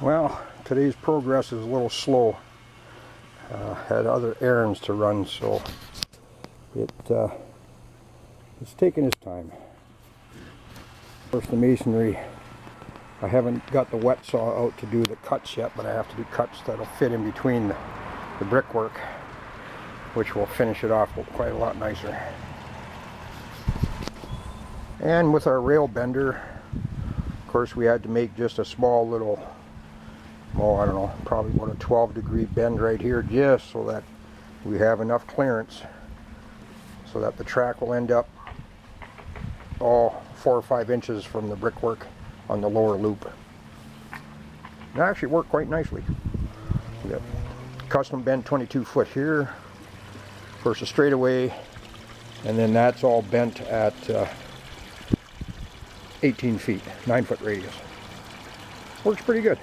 Well, today's progress is a little slow. Had other errands to run, so it's taking its time. First, the masonry. I haven't got the wet saw out to do the cuts yet, but I have to do cuts that'll fit in between the brickwork, which will finish it off quite a lot nicer. And with our rail bender, of course, we had to make just a small little, oh, I don't know, probably about a 12-degree bend right here, just so that we have enough clearance so that the track will end up all 4 or 5 inches from the brickwork on the lower loop. It actually worked quite nicely. We got custom bent 22 foot here, of course a straightaway, and then that's all bent at 18 feet, 9 foot radius. Works pretty good.